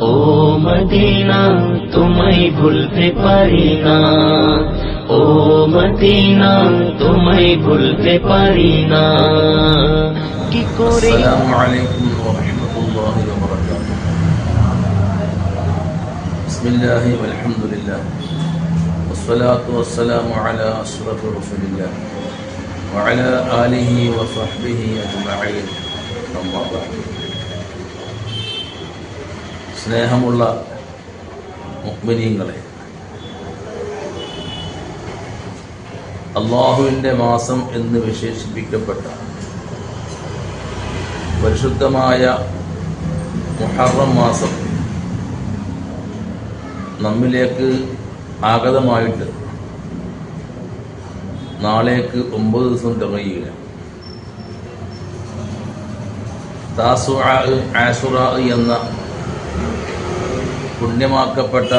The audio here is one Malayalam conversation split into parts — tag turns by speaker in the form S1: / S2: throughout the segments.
S1: ও মদিনা তোমায় ভুলতে পারি না, ও মদিনা তোমায় ভুলতে পারি না। কি করে?
S2: আসসালামু আলাইকুম ওয়া রাহমাতুল্লাহি ওয়া বারাকাতুহু। বিসমিল্লাহি ওয়াল হামদুলিল্লাহ ওয়াসসালাতু ওয়াসসালামু আলা আশরাফির রাসূলিল্লাহ ওয়া আলা আলিহি ওয়া সাহবিহি আজমাইন। അമ്മാ ബഅദ്. സ്നേഹമുള്ള മുഅ്മിനീങ്ങളെ, അല്ലാഹുവിൻ്റെ മാസം എന്ന് വിശേഷിപ്പിക്കപ്പെട്ട പരിശുദ്ധമായ മുഹറം മാസം നമ്മിലേക്ക് ആഗതമായിട്ട് നാളേക്ക് 9 ദിവസം തികയുകയാണ്. താസുആ, ആശുറാ എന്ന പുണ്യമാക്കപ്പെട്ട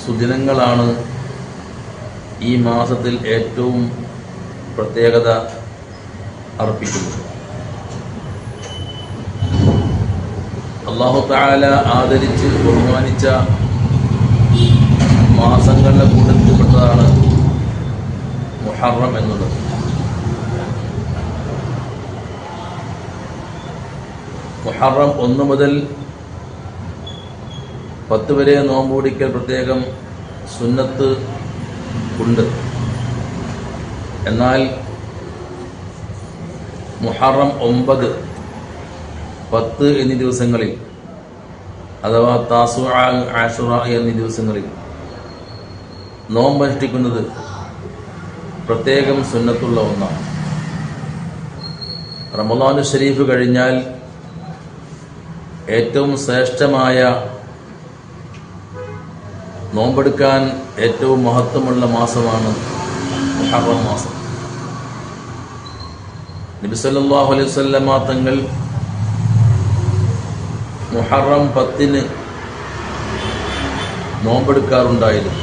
S2: സുദിനങ്ങളാണ് ഈ മാസത്തിൽ ഏറ്റവും പ്രത്യേകത അർപ്പിക്കുന്നത്. അല്ലാഹു തആല ആദരിച്ച് ബഹുമാനിച്ച മാസങ്ങളുടെ കൂട്ടത്തിൽപ്പെട്ടതാണ് മുഹറം എന്നുള്ളത്. മുഹറം 1 മുതൽ 10 വരെ നോമ്പ് പിടിക്കൽ പ്രത്യേകം സുന്നത്ത് ഉണ്ട്. എന്നാൽ മുഹറം 9, 10 എന്നീ ദിവസങ്ങളിൽ, അഥവാ താസുആ, ആശുറാ എന്നീ ദിവസങ്ങളിൽ നോമ്പനുഷ്ഠിക്കുന്നത് പ്രത്യേകം സുന്നത്തുള്ള ഒന്നാണ്. റമളാനു ശരീഫ് കഴിഞ്ഞാൽ ഏറ്റവും ശ്രേഷ്ഠമായ, നോമ്പെടുക്കാൻ ഏറ്റവും മഹത്വമുള്ള മാസമാണ് മുഹറം മാസം. നബി സല്ലല്ലാഹു അലൈഹി വസല്ലമ തങ്ങൾ മുഹറം 10 നോമ്പെടുക്കാറുണ്ടായിരുന്നു.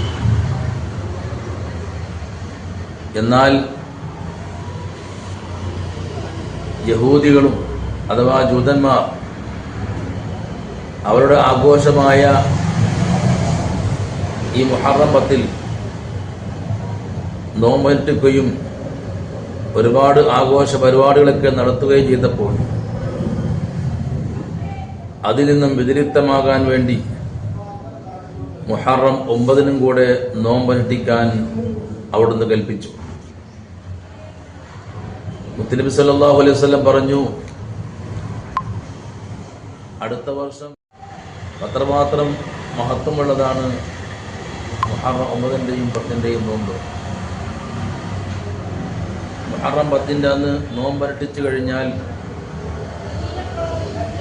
S2: എന്നാൽ യഹൂദികളും അഥവാ ജൂതന്മാർ അവരുടെ ആഘോഷമായ ഈ മുഹറം 10 നോമ്പനുഷ്ഠിക്കുകയും ഒരുപാട് ആഘോഷ പരിപാടികളൊക്കെ നടത്തുകയും ചെയ്തപ്പോൾ അതിൽ നിന്നും വ്യതിരിക്തമാകാൻ വേണ്ടി മുഹറം 9 കൂടെ നോമ്പനുഷ്ഠിക്കാൻ അവിടുന്ന് കൽപ്പിച്ചു. മുത്തുനബി സല്ലല്ലാഹു അലൈഹി വസല്ലം പറഞ്ഞു, അടുത്ത വർഷം അത്രമാത്രം മഹത്വമുള്ളതാണ് മുഹറം 9-ന്റെയും 10-ന്റെയും നോമ്പ്. മുഹറം 10-ന്റെ അന്ന് നോമ്പനുഷ്ഠിച്ചു കഴിഞ്ഞാൽ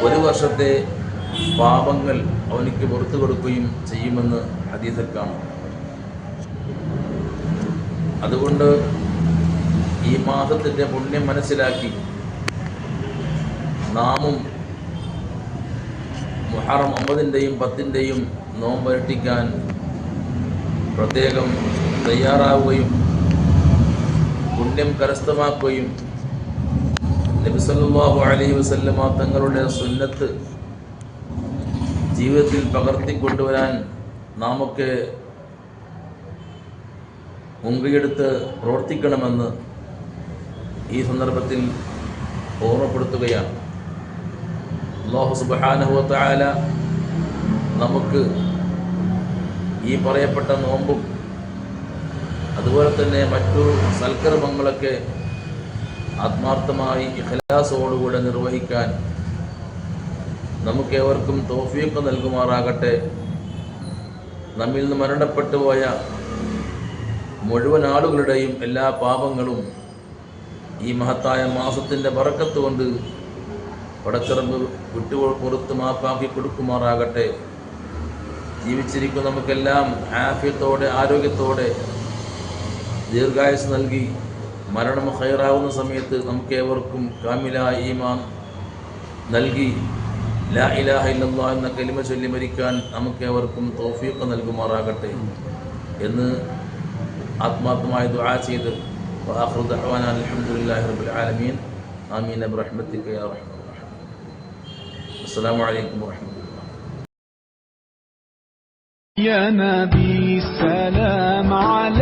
S2: ഒരു വർഷത്തെ പാപങ്ങൾ അവനിക്ക് പുറത്തു കൊടുക്കുകയും ചെയ്യുമെന്ന് ഹദീസിൽ കാണാം. അതുകൊണ്ട് ഈ മാസത്തിൻ്റെ പുണ്യം മനസ്സിലാക്കി നാമും മുഹറം 9-ന്റെയും 10-ന്റെയും നോമ്പനുഷ്ഠിക്കാൻ പ്രത്യേകം തയ്യാറാവുകയും പുണ്യം കരസ്ഥമാക്കുകയും നബി സല്ലല്ലാഹു അലൈഹി വസല്ലമ തങ്ങളുടെ സുന്നത്ത് ജീവിതത്തിൽ പകർത്തിക്കൊണ്ടുവരാൻ നാമൊക്കെ മുൻകൈയെടുത്ത് പ്രവർത്തിക്കണമെന്ന് ഈ സന്ദർഭത്തിൽ ഓർമ്മപ്പെടുത്തുകയാണ്. അല്ലാഹു സുബ്ഹാനഹു വ തആല നമുക്ക് ഈ പറയപ്പെട്ട നോമ്പും അതുപോലെ തന്നെ മറ്റു സൽക്കർമ്മങ്ങളൊക്കെ ആത്മാർത്ഥമായി ഇഖ്ലാസോടുകൂടെ നിർവഹിക്കാൻ നമുക്കേവർക്കും തൗഫീഖ് നൽകുമാറാകട്ടെ. നമ്മിൽ നിന്ന് മരണപ്പെട്ടു പോയ മുഴുവൻ ആളുകളുടെയും എല്ലാ പാപങ്ങളും ഈ മഹത്തായ മാസത്തിൻ്റെ ബറക്കത്ത് കൊണ്ട് പടച്ചിറമ്പ് പുറത്ത് മാപ്പാക്കി കൊടുക്കുമാറാകട്ടെ. ജീവിച്ചിരിക്കുന്ന നമുക്കെല്ലാം ആഫിയത്തോടെ, ആരോഗ്യത്തോടെ ദീർഘായുസ് നൽകി മരണം ഖൈറാവുന്ന സമയത്ത് നമുക്കേവർക്കും കാമിലായ ഈമാൻ നൽകി ലാ ഇലാഹ ഇല്ലല്ലാഹ് എന്ന കലിമ ചൊല്ലി മരിക്കാൻ നമുക്കേവർക്കും തൗഫീഖ് നൽകുമാറാകട്ടെ എന്ന് ആത്മാർത്ഥമായി ദുആ ചെയ്ത് വആഖിറു ദഅ്വാനാ അൽഹംദുലില്ലാഹി റബ്ബിൽ ആലമീൻ. ആമീൻ ബിറഹ്മതിക യാ റഹ്മാൻ. അസ്സലാമു അലൈക്കും വറഹ്മത്തുള്ളാഹി.
S3: يا نبي سلام عليك